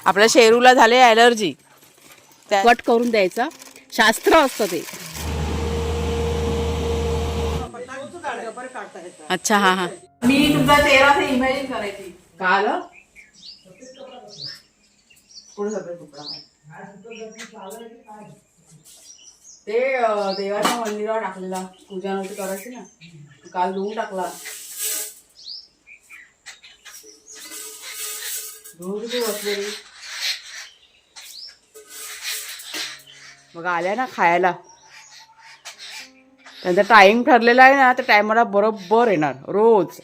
आपल्या शेरूला झाले allergy, cut करून द्यायचा, शास्त्र असतं ते. अच्छा हा हा. मी तुमचा चेहरा असं इमॅजिन करायची. का आलं पुढे सगळं तुकडा ते देवाच्या मंदिरावर टाकलेला, पूजा नव्हती करायची ना, काल धुवून टाकला. धुवून किती बसलेली बघा. आल्या ना खायला, त्यांचा टाइम ठरलेला आहे ना, त्या टायमाला बरोबर येणार रोज.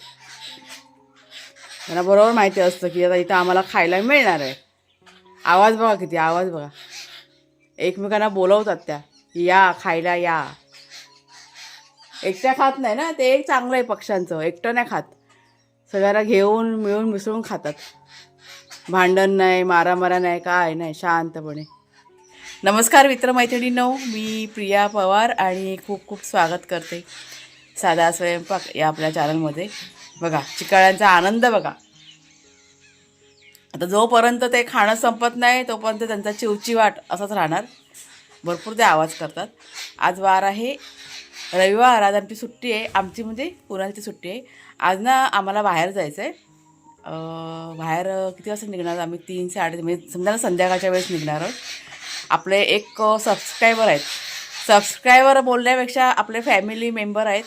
त्यांना बरोबर माहिती असतं की आता इथं आम्हाला खायला मिळणार आहे. आवाज बघा किती, आवाज बघा. एकमेकांना बोलवतात त्या, या खायला या. एकट्या खात नाही ना, ते एक चांगलं आहे पक्ष्यांचं, एकटं नाही खात, सगळ्यांना घेऊन मिळून मिसळून खातात. भांडण नाही, मारामारा नाही, काय नाही, शांतपणे. नमस्कार मित्रमैत्रिणींनो, मी प्रिया पवार आणि खूप खूप स्वागत करते साधा स्वयंपाक या आपल्या चॅनलमध्ये. बघा चिकाळ्यांचा आनंद बघा. आता जोपर्यंत ते खाणं संपत नाही तोपर्यंत त्यांचा चिवचिवाट असाच राहणार. भरपूर ते आवाज करतात. आज वार आहे रविवार, आज आमची सुट्टी आहे, आमची म्हणजे पुण्याची सुट्टी आहे. आज ना आम्हाला बाहेर जायचं आहे. बाहेर किती वाजता निघणार आम्ही, 3-3:30 म्हणजे समजा संध्याकाळच्या वेळेस निघणार आहोत. आपले एक सबस्क्रायबर आहेत, सबस्क्रायबर बोलण्यापेक्षा आपले फॅमिली मेंबर आहेत.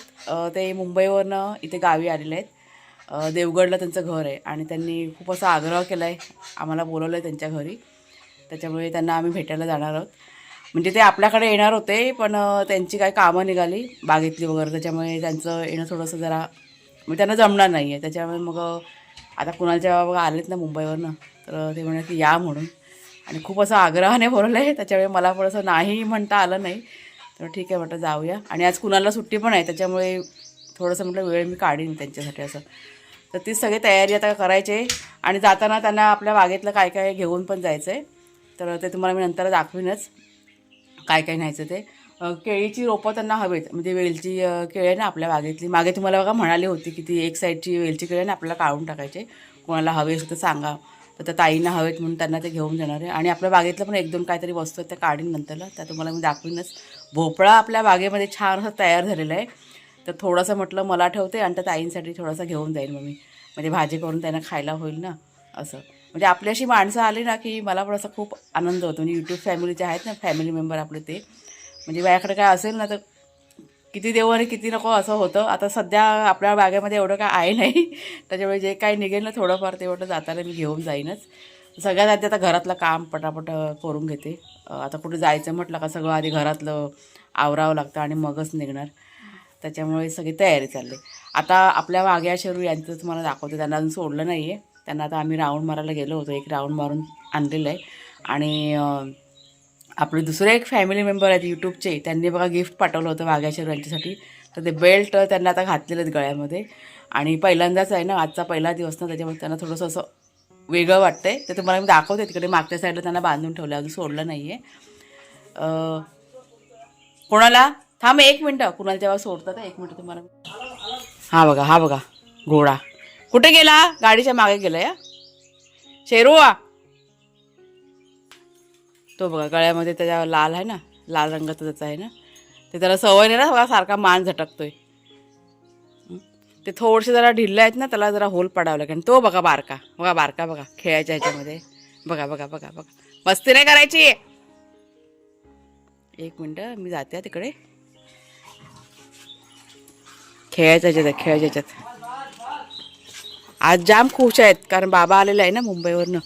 ते मुंबईवरनं इथे गावी आलेले आहेत. देवगडला त्यांचं घर आहे आणि त्यांनी खूप असा आग्रह केला आहे, आम्हाला बोलवलं आहे त्यांच्या घरी. त्याच्यामुळे त्यांना आम्ही भेटायला जाणार आहोत. म्हणजे ते आपल्याकडे येणार होते, पण त्यांची काही कामं निघाली बागेतली वगैरे, त्याच्यामुळे त्यांचं येणं थोडंसं जरा म्हणजे त्यांना जमणार नाही आहे. त्याच्यामुळे मग आता कुणाच्या बघा आलेत ना मुंबईवरनं, तर ते म्हणाले की या म्हणून, आणि खूप असं आग्रहाने बोलवलं आहे. त्याच्यामुळे मला थोडंसं नाही म्हणता आलं नाही, तर ठीक आहे म्हटलं जाऊया. आणि आज कुणाला सुट्टी पण आहे, त्याच्यामुळे थोडंसं म्हटलं वेळ मी काढीन त्यांच्यासाठी असं. तर ती सगळी तयारी आता करायची आहे. आणि जाताना त्यांना आपल्या बागेतलं काय काय घेऊन पण जायचं आहे, तर ते तुम्हाला मी नंतर दाखवीनच काय काय न्यायचं ते. केळीची रोपं त्यांना हवेत, म्हणजे वेलची केळी आहे ना आपल्या बागेतली, मागे तुम्हाला बघा म्हणाली होती की ती एक साईडची वेलची केळी आहे ना आपल्याला काढून टाकायचे. कोणाला हवे असेल तर सांगा, तर त्या ताईंना हवेत म्हणून त्यांना ते घेऊन जाणार आहे. आणि आपल्या बागेतलं पण 1-2 काहीतरी वस्तू आहेत त्या काढीन नंतरला, त्या तुम्हाला मी दाखवीनच. भोपळा आपल्या बागेमध्ये छान असं तयार झालेला आहे, तर थोडंसं म्हटलं मला ठेवते आणि त्या ताईंसाठी थोडंसं घेऊन जाईल मग मी, म्हणजे भाजी करून त्यांना खायला होईल ना असं. म्हणजे आपली अशी माणसं आली ना की मला पण असं खूप आनंद होतो. म्हणजे यूट्यूब फॅमिलीचे आहेत ना फॅमिली मेंबर आपले, ते म्हणजे माझ्याकडे काय असेल ना तर किती देऊ आणि किती नको असं होतं. आता सध्या आपल्या बागेमध्ये एवढं काय आहे नाही, त्याच्यामुळे जे काही निघेल ना थोडंफार तेवढं जाताना मी घेऊन जाईनच. सगळ्यात आधी आता घरातलं काम पटापट करून घेते. आता कुठे जायचं म्हटलं का सगळं आधी घरातलं आवरावं लागतं आणि मगच निघणार, त्याच्यामुळे सगळी तयारी चालली. आता आपल्या वाघ्या शेरू यांचं तुम्हाला दाखवते. त्यांना अजून सोडलं नाही आहे, त्यांना आता आम्ही राऊंड मारायला गेलो होतो, एक राऊंड मारून आणलेलं आहे. आणि आपले दुसरे एक फॅमिली मेंबर आहेत यूट्यूबचे, त्यांनी बघा गिफ्ट पाठवलं होतं वाघ्या शेरू यांच्यासाठी. तर ते बेल्ट त्यांना आता घातलेलं आहेत गळ्यामध्ये. आणि पहिल्यांदाच आहे ना, आजचा पहिला दिवस ना, त्याच्यामुळे त्यांना थोडंसं असं वेगळं वाटतं आहे. तर तुम्हाला मी दाखवते, तिकडे मागच्या साईडला त्यांना बांधून ठेवलं, अजून सोडलं नाही आहे. कोणाला थांब 1 मिनटं, कुणाला जेव्हा सोडतात 1 मिनटं तुम्हाला. हा बघा, हा बघा घोडा कुठे गेला, गाडीच्या मागे गेला या शेरू. तो बघा गळ्यामध्ये त्याच्या लाल आहे ना, लाल रंगाचा त्याचा आहे ना, ते त्याला सवय नाही ना बघा, सारखा मान झटकतोय. ते थोडेसे जरा ढिल्ले आहेत ना, त्याला जरा होल पडावं लागेल. तो बघा बारका, बघा बारका बघा खेळायच्या ह्याच्यामध्ये, बघा बघा बघा बघा, मस्ती नाही करायची. 1 मिनटं मी जाते तिकडे, खेळायच्या ह्याच्यात, खेळायच्या ह्याच्यात. आज जाम खुश आहेत कारण बाबा आलेला आहे ना मुंबईवरनं,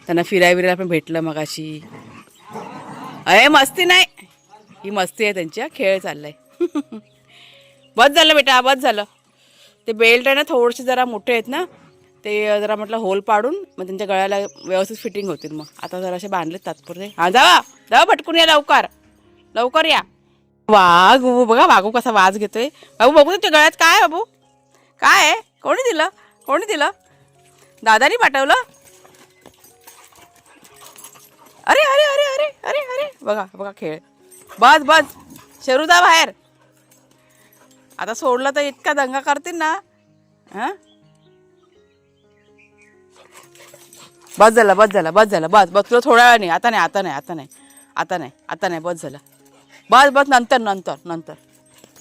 त्यांना फिरायला पण भेटलं मगाशी. अरे मस्ती नाही, ही मस्ती आहे त्यांची, खेळ चाललाय. बस झालं बेटा, बस झालं. ते बेल्ट आहे ना थोडेसे जरा मोठे आहेत ना, ते जरा म्हटलं होल पाडून मग त्यांच्या गळ्याला व्यवस्थित फिटिंग होतील. मग आता जरासे बांधलेत तात्पुरते. हा जावा जावा पटकून या, लवकर लवकर या. वाघ बघा, वाघू कसा वाज घेतोय. बाबू बघू तुझ्या गळ्यात काय आहे बाबू, काय आहे, कोणी दिलं, कोणी दिलं, दादानी पाठवलं. अरे अरे अरे अरे अरे अरे बघा बघा खेळ. बस बस शेरूदा बाहेर. आता सोडलं तर इतका दंगा करतील ना. हां बस झाला बस झाला बस झाला बस बस. तुला थोडा वेळ नाही, आता नाही आता नाही आता नाही आता नाही आता नाही, बस झाला बस बस. नंतर नंतर नंतर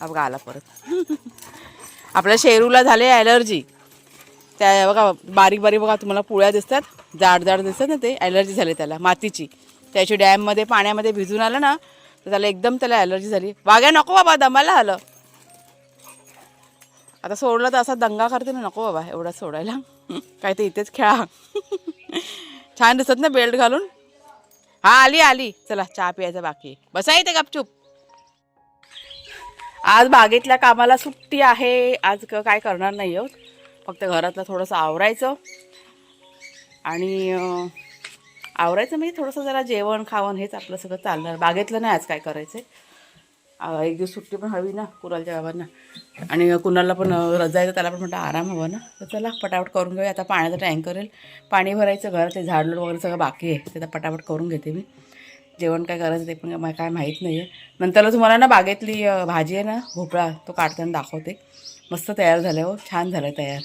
बघा आला परत. आपल्या शेरूला झाले ॲलर्जी. त्या बघा बारीक बारीक बघा तुम्हाला पुळ्या दिसतात, जाड जाड दिसतात ना, ते ॲलर्जी झाली त्याला मातीची. त्याची डॅममध्ये पाण्यामध्ये भिजून आलं ना तर त्याला एकदम त्याला ॲलर्जी झाली. वाघ्या नको बाबा, दमाला आलं. आता सोडलं तर असा दंगा करते ना, नको बाबा एवढा सोडायला. काय ते इथेच खेळा. छान दिसत ना बेल्ट घालून. हा आली आली, चला चहा प्यायचा बाकी. बसा इथे गपचूप. आज बागेतल्या कामाला सुट्टी आहे. आज काय करणार नाही आहोत, फक्त घरातलं थोडंसं आवरायचं आणि आवरायचं म्हणजे थोडंसं जरा जेवण खावण हेच आपलं सगळं चालणार. बागेतलं नाही आज काय करायचं. एक दिवस सुट्टी पण हवी ना कुणालच्या बाबांना, आणि कुणाला पण रजा येतं, त्याला पण म्हणतं आराम हवा ना. तर चला पटापट करून घेऊया. आता पाण्याचा टँकर येईल, पाणी भरायचं, घरात ते झाडलोट वगैरे सगळं बाकी आहे, ते आता पटापट करून घेते मी. जेवण काय करायचं ते पण मला काय माहीत नाही आहे. नंतरला तुम्हाला ना बागेतली भाजी आहे ना भोपळा, तो काढताना दाखवते. मस्त तयार झालं हो, छान झालं तयार.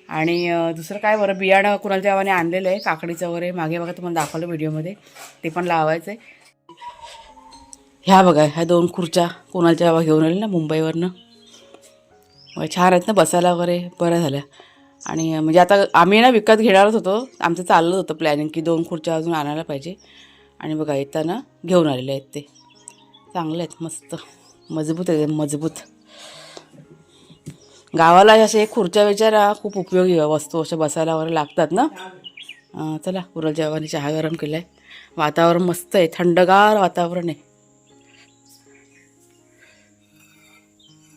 आणि दुसरं काय बरं, बियाणं कुणालच्या बाबाने आणलेलं आहे काकडीचं वगैरे, मागे बघा तुम्हाला दाखवलं व्हिडिओमध्ये, ते पण लावायचं आहे. ह्या बघा ह्या 2 खुर्च्या कुणालच्या बाबा घेऊन आले ना मुंबईवरनं, छान आहेत ना बसायला वगैरे, बऱ्या झाल्या. आणि म्हणजे आता आम्ही ना विकत घेणारच होतो, आमचं चाललं होतं प्लॅनिंग की 2 खुर्च्या अजून आणायला पाहिजे. आणि बघा येताना घेऊन आलेले आहेत ते, चांगले आहेत, मस्त मजबूत आहेत, मजबूत. गावाला असे खुर्च्या विचारा खूप उपयोगी वस्तू अशा बसायला वगैरे लागतात ना. चला कुणालच्या बाबांनी चहा गरम केला आहे. वातावरण मस्त आहे, थंडगार वातावरण आहे.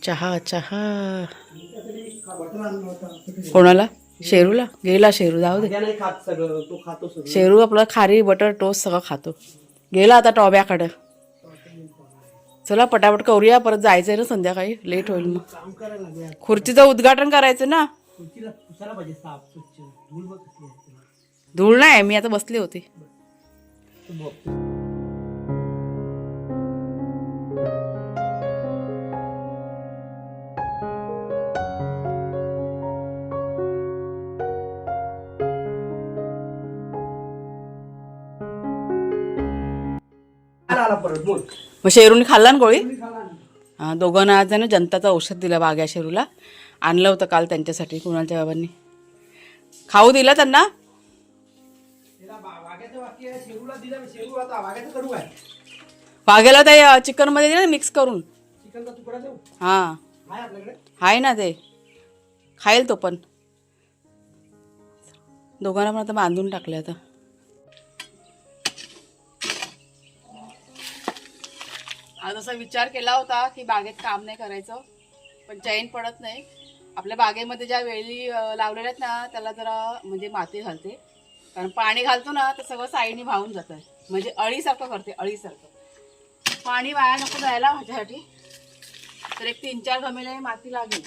चहा चहा कोणाला? शेरूला गेला. शेरू जाऊ दे, शेरू आपला खारी बटर टोस्ट सगळं खातो. गेला आता टॉब्याकडं. चला पटापट करूया, परत जायचं आहे ना संध्याकाळी, लेट होईल मग. खुर्चीचं उद्घाटन करायचं ना. धूळ नाही, मी आता बसली होती. मग शेरूने खाल्ला ना गोळी. दोघांना आज ना जनताचं औषध दिलं बाग्या शेरूला. आणलं होतं काल त्यांच्यासाठी कुणालच्या बाबांनी, खाऊ दिलं त्यांना. वाघ्याला ते चिकन मध्ये ना मिक्स करून. हां आहे ना, ते खाईल तो पण. दोघांना पण आता बांधून टाकले. आता आज असा विचार केला होता की बागेत काम नाही करायचं, पण चैन पडत नाही. आपल्या बागेमध्ये ज्या वेली लावलेल्या आहेत ना त्याला जरा म्हणजे माती घालते, कारण पाणी घालतो ना तर सगळं साईडनी वाहून जातं, म्हणजे अळीसारखं करते, अळीसारखं. पाणी वाया नको जायला माझ्यासाठी. तर एक 3-4 घमेले माती लागेल.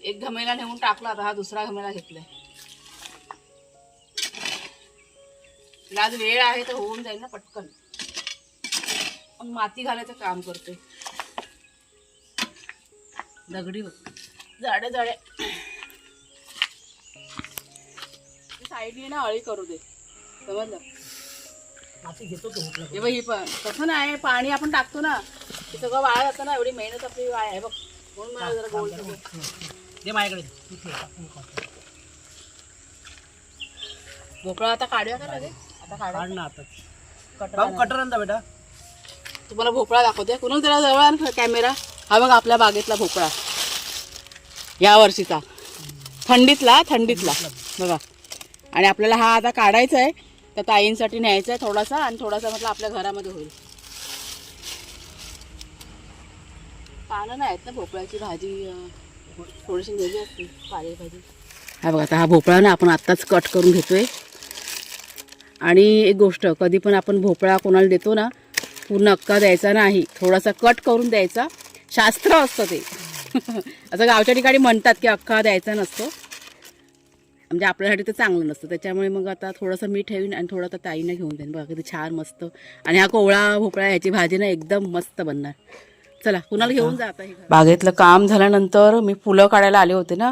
एक घमेला नेऊन टाकला, आता हा दुसरा घमेला घेतलाय. आज वेळ आहे तर होऊन जाईल ना पटकन. माती घालायचं काम करते. दगडी जाड्या जाड्या साईडने ना अळी करू दे, समजलं. माती घेतो तो हे बघ. ही पण तसं नाही, पाणी आपण टाकतो ना ते सगळं वाया जातं ना, एवढी मेहनत आपली वाया आहे बघ. म्हणून मला जरा गोल दे माझ्याकडे. भोपळा आता काढूया का लगेच? आता काढ ना, आता कटर आणता बेटा. तुम्हाला भोपळा दाखवते. कुणाला त्याला जवळ आण कॅमेरा. हा बघा आपल्या बागेतला भोपळा या वर्षीचा, थंडीतला बघा. आणि आपल्याला हा आता काढायचा आहे, तर ताईंसाठी न्यायचा आहे थोडासा, आणि थोडासा म्हटलं आपल्या घरामध्ये होईल. पानं नाही आहेत ना भोपळ्याची भाजी थोडीशी वेगळी असते पालेभाजी. हा बघा आता हा भोपळा ना आपण आत्ताच कट करून घेतोय. आणि एक गोष्ट, कधी पण आपण भोपळा कोणाला देतो ना पूर्ण अक्का द्यायचा नाही, थोडासा कट करून द्यायचा. शास्त्र असतं ते. असं गावच्या ठिकाणी म्हणतात की अख्खा द्यायचा नसतो, म्हणजे आपल्यासाठी ते चांगलं नसतं. त्याच्यामुळे मग आता थोडंसं मीठ ठेवीन आणि थोडं तर ताईने घेऊन देईन. बघा किती छान मस्त. आणि हा कोवळा भोपळा ह्याची भाजी ना एकदम मस्त बनणार. चला कुणाला घेऊन जा. आता बागेतलं काम झाल्यानंतर मी फुलं काढायला आले होते ना,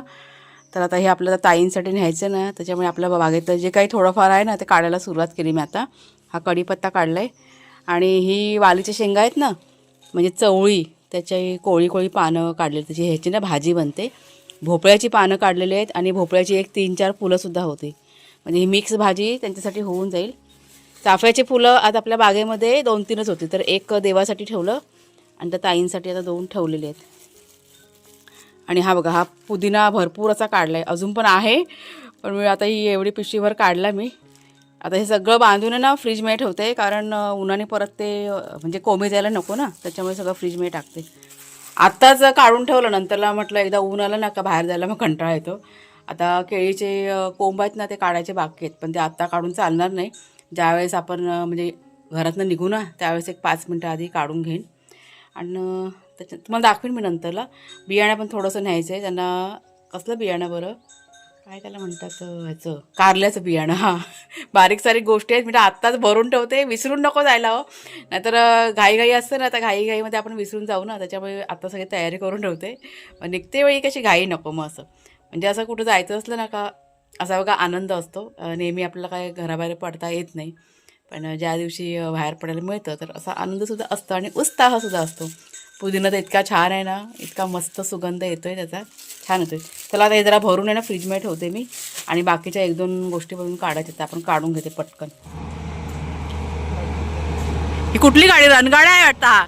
तर आता हे आपल्याला ताईंसाठी न्यायचं ना, त्याच्यामुळे आपल्या बागेतलं जे काही थोडंफार आहे ना ते काढायला सुरुवात केली मी आता. हा कढीपत्ता काढला आहे आणि ही वालीच्या शेंगा आहेत ना, म्हणजे चवळी, त्याची कोळी कोळी पानं काढलेली, त्याची ह्याची ना भाजी बनते. भोपळ्याची पानं काढलेली आहेत आणि भोपळ्याची एक 3-4 फुलंसुद्धा होती, म्हणजे ही मिक्स भाजी त्यांच्यासाठी होऊन जाईल. चाफ्याची फुलं आज आपल्या बागेमध्ये 2-3च होती, तर एक देवासाठी ठेवलं आणि त्या ताईंसाठी आता 2 ठेवलेले आहेत. आणि हा बघा, हा पुदिना भरपूर असा काढला आहे, अजून पण आहे, पण मी आता ही एवढी पिशवीभर काढला मी. आता हे सगळं बांधून ना फ्रीजमध्ये ठेवते, कारण उन्हाने परत ते म्हणजे कोमे जायला नको ना, त्याच्यामुळे सगळं फ्रीजमध्ये टाकते. आत्ताच काढून ठेवलं, नंतरला म्हटलं एकदा ऊन आलं ना का बाहेर जायला मग कंटाळा येतो. आता केळीचे कोंब आहेत ना ते काढायचे बाकी आहेत, पण ते आत्ता काढून चालणार नाही. ज्यावेळेस आपण म्हणजे घरातनं निघू ना त्यावेळेस एक 5 मिनटं आधी काढून घेईन. आणि त्याच्यात तुम्हाला दाखवीन मी नंतरला. बियाणं पण थोडंसं न्यायचं आहे त्यांना. कसलं बियाणं बरं, काय त्याला म्हणतात, ह्याचं कारल्याचं बियाणं. हां, बारीक सारीक गोष्टी आहेत, म्हणजे आत्ताच भरून ठेवते, विसरून नको जायला हो. नाहीतर घाईघाई असते ना, आता घाईघाईमध्ये आपण विसरून जाऊ ना, त्याच्यामुळे आता सगळी तयारी करून ठेवते. मग निघते वेळी कशी घाई नको मग असं. म्हणजे असं कुठं जायचं असलं ना का असा बघा आनंद असतो. नेहमी आपल्याला काय घराबाहेर पडता येत नाही, पण ज्या दिवशी बाहेर पडायला मिळतं तर असा आनंदसुद्धा असतो आणि उत्साहसुद्धा असतो. पुदिना तर इतका छान आहे ना, इतका मस्त सुगंध येतो आहे त्याचा, छान होतो आहे. चला आता हे जरा भरून आहे ना फ्रीजमध्ये ठेवते मी, आणि बाकीच्या 1-2 गोष्टी भरून काढायच्या त्या आपण काढून घेते पटकन. ही कुठली गाडी, रणगाडा आहे वाटतं हा?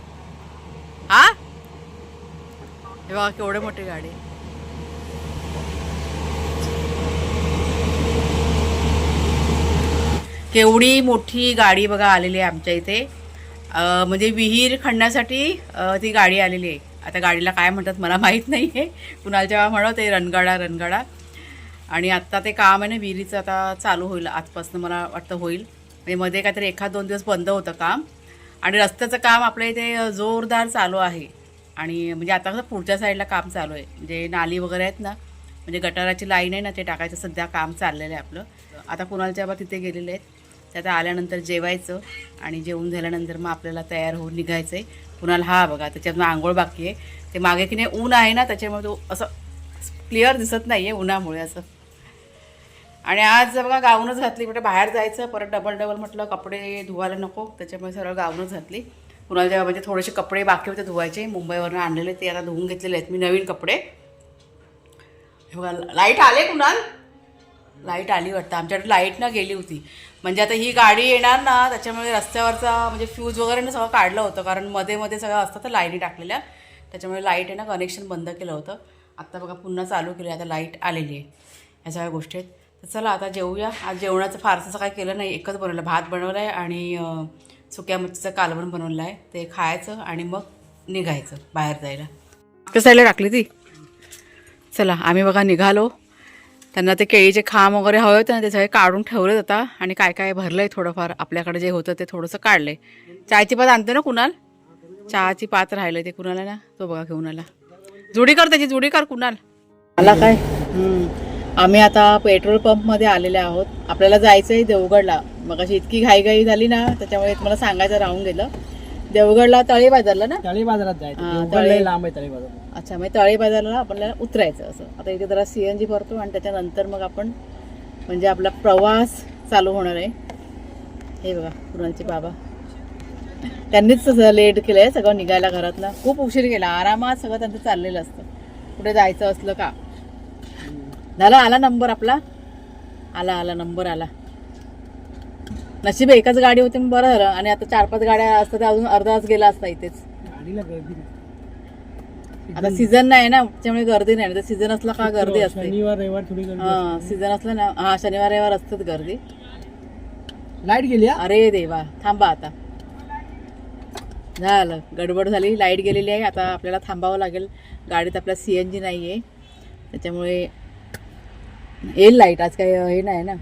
हा, हे बघा केवढी मोठी गाडी. केवढी मोठी गाडी बघा आलेली आहे आमच्या इथे. म्हणजे विहीर खणण्यासाठी ती गाडी आलेली आहे. आता गाडीला काय म्हणतात मला माहीत नाही आहे, कुणाला जेव्हा म्हणत ते रणगाडा. आणि आत्ता ते काम आहे ना विहिरीचं आता चालू होईल आजपासून, मला वाटतं होईल. म्हणजे मध्ये काहीतरी 1-2 दिवस बंद होतं काम, आणि रस्त्याचं काम आपल्या इथे जोरदार चालू आहे. आणि म्हणजे आता कसं पुढच्या साईडला काम चालू आहे, म्हणजे नाली वगैरे आहेत ना, म्हणजे गटाराची लाईन आहे ना, ते टाकायचं सध्या काम चाललेलं आहे आपलं. आता कुणालच्या बा तिथे गेलेले आहेत, ते आता आल्यानंतर जेवायचं, आणि जेवून झाल्यानंतर मग आपल्याला तयार होऊन निघायचं आहे. कुणाला हा बघा त्याच्यातून आंघोळ बाकी आहे, ते मागे की नाही ऊन आहे ना त्याच्यामुळे तो असं क्लिअर दिसत नाही आहे उन्हामुळे असं. आणि आज बघा गाऊनच घातली, म्हणजे बाहेर जायचं परत डबल म्हटलं कपडे धुवायला नको, त्याच्यामुळे सरळ गाऊनच घातली. कुणाला जेव्हा म्हणजे थोडेसे कपडे बाकी होते धुवायचे, मुंबईवरून आणलेले ते आता धुवून घेतलेले आहेत मी, नवीन कपडे. हे बघा लाईट आले, कुणाल लाईट आली वाटतं, आमच्याकडे लाईट ना गेली होती. म्हणजे आता ही गाडी येणार ना त्याच्यामुळे रस्त्यावरचा म्हणजे फ्यूज वगैरे ना सगळं काढलं होतं, कारण मध्ये सगळं असतं तर लाईनी टाकलेल्या, त्याच्यामुळे लाईट आहे ना कनेक्शन बंद केलं होतं. आत्ता बघा पुन्हा चालू केलं, आता लाईट आलेली आहे. ह्या सगळ्या गोष्टी आहेत. तर चला आता जेवूया. आज जेवणाचं फारसं काय केलं नाही, एकच बनवलं, भात बनवलं आहे आणि सुक्या मच्छीचं कालवण बनवलं आहे, ते खायचं आणि मग निघायचं बाहेर जायला. कसायला टाकली ती. चला आम्ही बघा निघालो. त्यांना ते केळीचे खांब वगैरे हवे होते ना, ते सगळे काढून ठेवलेत आता, आणि काय काय भरलं आहे थोडंफार, आपल्याकडे जे होतं ते थोडंसं काढलं आहे. चायची पात आणते ना कुणाल, चहाची पात राहिलं ते कुणाला ना, तो बघा घेऊन आला. जुडी कर, त्याची जुडी कर कुणाल. आला काय. आम्ही आता पेट्रोल पंपमध्ये आलेले आहोत. आपल्याला जायचं आहे देवगडला. मग अशी इतकी घाईघाई झाली ना त्याच्यामुळे मला सांगायचं राहून गेलं. देवगडला तळे बाजारला ना, तळे बाजारात जायचं, लांब आहे तळे बाजार. अच्छा, मग तळे बाजारला आपल्याला उतरायचं असं. आता इथे जरा CNG भरतो आणि त्याच्यानंतर मग आपण म्हणजे आपला प्रवास चालू होणार आहे. हे बघा कुणालचे बाबा, त्यांनीच लेट केलं आहे सगळं निघायला घरातलं, खूप उशीर गेला. आरामात सगळं त्यांचं चाललेलं असतं, कुठे जायचं असलं का. झाला, आला नंबर आपला, आला नंबर आला. नशीब एकच गाडी होती बरं झालं, आणि आता 4-5 गाड्या असतात अजून अर्धा तास गेला असता इथेच. गाडीला गर्दी नाही. आता सीझन नाही ना त्याच्यामुळे गर्दी नाही, तर सीझन असला का गर्दी असते. शनिवार रविवार थोडी गर्दी. हां, सीझन असला ना, हां शनिवार रविवार असतात गर्दी. लाईट गेली. अरे देवा, थांबा आता, झालं गडबड झाली, लाईट गेलेली आहे. आता आपल्याला थांबावं लागेल, गाडीत आपल्या CNG नाही आहे त्याच्यामुळे. येईल लाईट, आज काही हे नाही ना,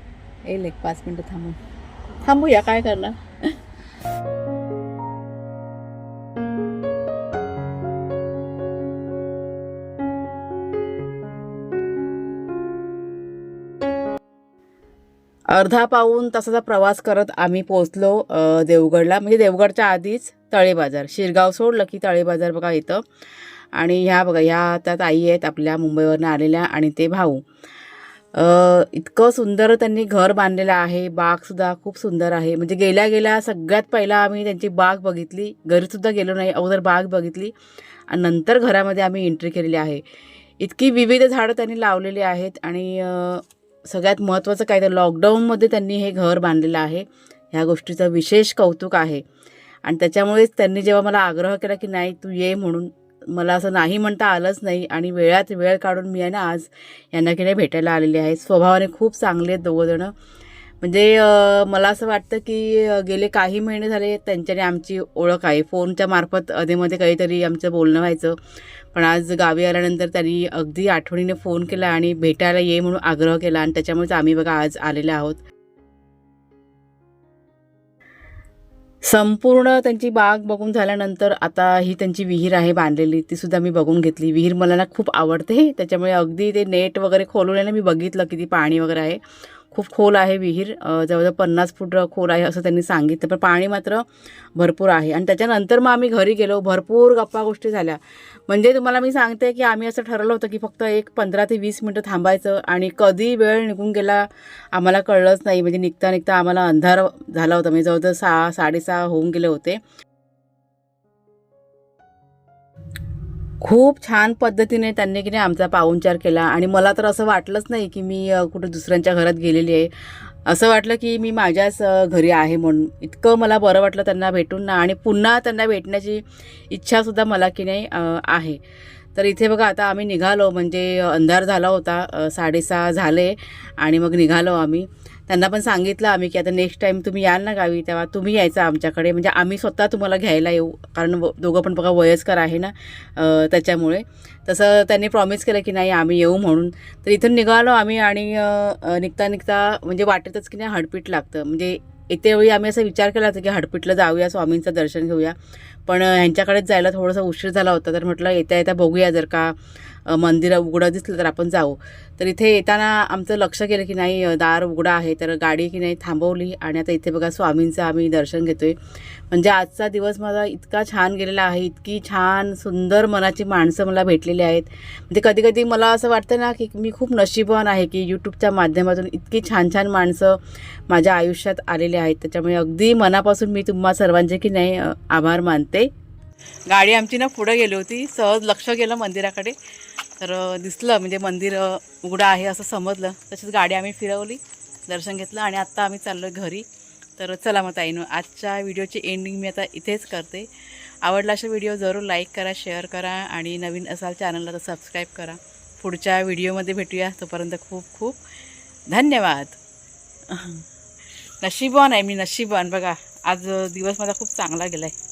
येईल 1-5 मिनटं थांबूया, काय करणार. अर्धा पाऊण तासाचा प्रवास करत आम्ही पोहोचलो देवगडला. म्हणजे देवगडच्या आधीच तळे बाजार, शिरगाव सोडलं की तळे बाजार बघा इथं. आणि ह्या बघा ह्या त्या ताई आहेत आपल्या मुंबईवरनं आलेल्या आणि ते भाऊ. इतकं सुंदर त्यांनी घर बांधलेलं आहे. बागसुद्धा खूप सुंदर आहे. म्हणजे गेल्या गेल्या सगळ्यात पहिला आम्ही त्यांची बाग बघितली. घरीसुद्धा गेलो नाही, अगोदर बाग बघितली आणि नंतर घरामध्ये आम्ही एंट्री केलेली आहे. इतकी विविध झाडं त्यांनी लावलेली आहेत आणि सगळ्यात महत्त्वाचं काय तर लॉकडाऊनमध्ये त्यांनी हे घर बांधलेलं आहे. ह्या गोष्टीचं विशेष कौतुक आहे आणि त्याच्यामुळेच त्यांनी जेव्हा मला आग्रह केला की नाही तू ये म्हणून, मला असं नाही म्हणता आलंच नाही आणि वेळात वेळ काढून मी आहे ना आज यांना की नाही भेटायला आलेली आहे. स्वभावाने खूप चांगले आहेत दोघंजणं. म्हणजे मला असं वाटतं की गेले काही महिने झाले त्यांच्याने आमची ओळख आहे. फोनच्या मार्फत अधेमध्ये काहीतरी आमचं बोलणं व्हायचं, पण आज गावी आल्यानंतर त्यांनी अगदी आठवणीने फोन केला आणि भेटायला ये म्हणून आग्रह केला आणि त्याच्यामुळेच आम्ही बघा आज आलेले आहोत. संपूर्ण त्यांची बाग बघून झाल्यानंतर आता ही त्यांची विहीर आहे बांधलेली, तीसुद्धा मी बघून घेतली. विहीर मला ना खूप आवडते, त्याच्यामुळे अगदी ते नेट वगैरे खोलून आहे ना मी बघितलं किती पाणी वगैरे आहे. खूप खोल आहे विहीर, जवळजवळ 50 फूट खोल आहे असं त्यांनी सांगितलं, पण पाणी मात्र भरपूर आहे. आणि त्याच्यानंतर मग आम्ही घरी गेलो, भरपूर गप्पा गोष्टी झाल्या. म्हणजे तुम्हाला मी सांगते की आम्ही असं ठरवलं होतं की फक्त 15 ते 20 मिनटं थांबायचं आणि कधी वेळ निघून गेला आम्हाला कळलंच नाही. म्हणजे निघता निघता आम्हाला अंधार झाला होता, म्हणजे जवळजवळ 6 6:30 होऊन गेले होते. खूप छान पद्धतीने त्यांनी की नाही आमचा पाहुणचार केला आणि मला तर असं वाटलंच नाही की मी कुठे दुसऱ्यांच्या घरात गेलेली आहे. असं वाटलं की मी माझ्याच घरी आहे म्हणून. इतकं मला बरं वाटलं त्यांना भेटून ना, आणि पुन्हा त्यांना भेटण्याची इच्छासुद्धा मला की नाही आहे. तर इथे बघा आता आम्ही निघालो, म्हणजे अंधार झाला होता, 6:30 झाले आणि मग निघालो आम्ही. त्यांना पण सांगितलं आम्ही की आता नेक्स्ट टाईम तुम्ही याल ना गावी तेव्हा तुम्ही यायचं आमच्याकडे, म्हणजे आम्ही स्वतः तुम्हाला घ्यायला येऊ, कारण दोघं पण बघा वयस्कर आहे ना, त्याच्यामुळे तसं त्यांनी प्रॉमिस केलं की नाही आम्ही येऊ म्हणून. तर इथून निघालो आम्ही आणि निघता निघता म्हणजे वाटेतच की नाही हडपीट लागतं. म्हणजे येतेवेळी आम्ही असा विचार केला होता की हडपीटला जाऊया, स्वामींचं दर्शन घेऊया, पण ह्यांच्याकडेच जायला थोडंसं उशीर झाला होता. तर म्हटलं येता येता बघूया, जर का मंदिर उघडं दिसलं तर आपण जाऊ. तर इथे येताना आमचं लक्ष केलं की नाही दार उघडं आहे, तर गाडी की नाही थांबवली आणि आता इथे बघा स्वामींचं आम्ही दर्शन घेतोय. म्हणजे आजचा दिवस माझा इतका छान गेलेला आहे, इतकी छान सुंदर मनाची माणसं मला भेटलेली आहेत. म्हणजे कधी कधी मला असं वाटतं ना की मी खूप नशीबवान आहे की यूट्यूबच्या माध्यमातून इतकी छान छान माणसं माझ्या आयुष्यात आलेले आहेत. त्याच्यामुळे अगदी मनापासून मी तुम्हा सर्वांचे की नाही आभार मानते. गाडी आमची ना पुढं गेली होती, सहज लक्ष गेलं मंदिराकडे, तर दिसलं म्हणजे मंदिर उघडं आहे असं समजलं. तशीच गाडी आम्ही फिरवली, दर्शन घेतलं आणि आत्ता आम्ही चाललो घरी. तर चला मग ताईनो, आजच्या व्हिडिओची एंडिंग मी आता इथेच करते. आवडला अशा व्हिडिओ जरूर लाईक करा, शेअर करा आणि नवीन असाल चॅनलला तर सबस्क्राईब करा. पुढच्या व्हिडिओमध्ये भेटूया, तोपर्यंत खूप खूप धन्यवाद. नशीबवान आहे मी, नशीबवान. बघा आज दिवस माझा खूप चांगला गेला आहे.